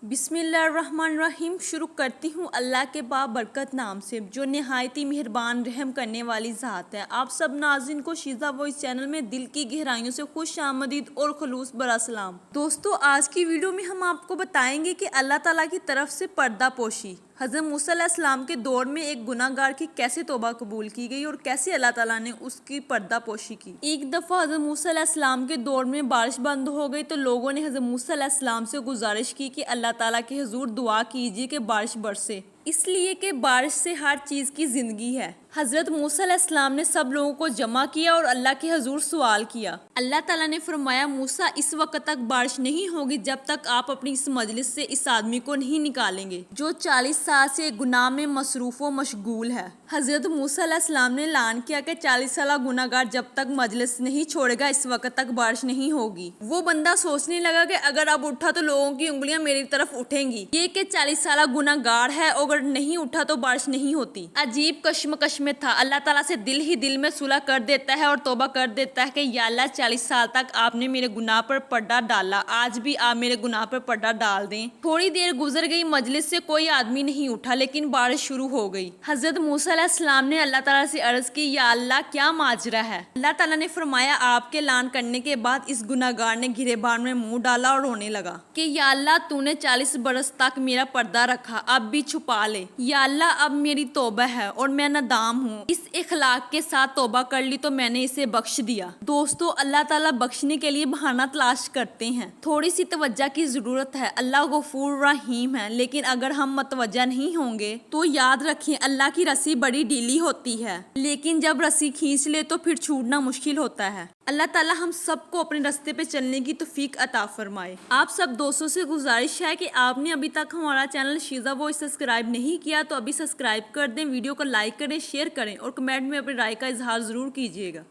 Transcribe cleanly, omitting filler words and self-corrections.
بسم اللہ الرحمن الرحیم۔ شروع کرتی ہوں اللہ کے بابرکت نام سے جو نہایت ہی مہربان رحم کرنے والی ذات ہے۔ آپ سب ناظرین کو شیزا وائس چینل میں دل کی گہرائیوں سے خوش آمدید اور خلوص برا سلام۔ دوستو، آج کی ویڈیو میں ہم آپ کو بتائیں گے کہ اللہ تعالیٰ کی طرف سے پردہ پوشی، حضرت موسیٰ علیہ السلام کے دور میں ایک گناہ گار کی کیسے توبہ قبول کی گئی اور کیسے اللہ تعالیٰ نے اس کی پردہ پوشی کی۔ ایک دفعہ حضرت موسیٰ علیہ السلام کے دور میں بارش بند ہو گئی تو لوگوں نے حضرت موسیٰ علیہ السلام سے گزارش کی کہ اللہ تعالیٰ کے حضور دعا کیجیے کہ بارش برسے، اس لیے کہ بارش سے ہر چیز کی زندگی ہے۔ حضرت موسیٰ علیہ السلام نے سب لوگوں کو جمع کیا اور اللہ کے حضور سوال کیا۔ اللہ تعالیٰ نے فرمایا، موسیٰ اس وقت تک بارش نہیں ہوگی جب تک آپ اپنی اس مجلس سے اس آدمی کو نہیں نکالیں گے جو 40 سال سے گناہ میں مصروف و مشغول ہے۔ حضرت موسیٰ علیہ السلام نے اعلان کیا کہ 40 سالہ گناہ گار جب تک مجلس نہیں چھوڑے گا اس وقت تک بارش نہیں ہوگی۔ وہ بندہ سوچنے لگا کہ اگر اب اٹھا تو لوگوں کی انگلیاں میری طرف اٹھیں گی، یہ کہ 40 سالہ گناہ گار ہے، اگر نہیں اٹھا تو بارش نہیں ہوتی۔ عجیب کشمکش میں تھا۔ اللہ تعالیٰ سے دل ہی دل میں صلح کر دیتا ہے اور توبہ کر دیتا ہے کہ یا اللہ 40 سال تک آپ نے میرے گناہ پر پردہ ڈالا، آج بھی آپ میرے گناہ پر پردہ ڈال دیں۔ تھوڑی دیر گزر گئی، مجلس سے کوئی آدمی نہیں اٹھا لیکن بارش شروع ہو گئی۔ حضرت موسیٰ علیہ السلام نے اللہ تعالیٰ سے عرض کی، یا اللہ کیا ماجرا ہے؟ اللہ تعالیٰ نے فرمایا، آپ کے اعلان کرنے کے بعد اس گناہ گار نے گریبان میں منہ ڈالا اور رونے لگا کہ یا اللہ تو نے 40 برس تک میرا پردہ رکھا، اب بھی چھپا لے۔ یا اللہ اب میری توبہ ہے اور میں ندام ہوں، اس اخلاق کے ساتھ توبہ کر لی تو میں نے اسے بخش دیا۔ دوستو، اللہ تعالیٰ بخشنے کے لیے بہانہ تلاش کرتے ہیں، تھوڑی سی توجہ کی ضرورت ہے۔ اللہ غفور رحیم ہے، لیکن اگر ہم متوجہ نہیں ہوں گے تو یاد رکھیں اللہ کی رسی بڑی ڈھیلی ہوتی ہے، لیکن جب رسی کھینچ لے تو پھر چھوٹنا مشکل ہوتا ہے۔ اللہ تعالیٰ ہم سب کو اپنے راستے پہ چلنے کی توفیق عطا فرمائے۔ آپ سب دوستوں سے گزارش ہے کہ آپ نے ابھی تک ہمارا چینل شیزا وائس سبسکرائب نہیں کیا تو ابھی سبسکرائب کر دیں، ویڈیو کو لائک کریں، شیئر کریں اور کمنٹ میں اپنی رائے کا اظہار ضرور کیجیے گا۔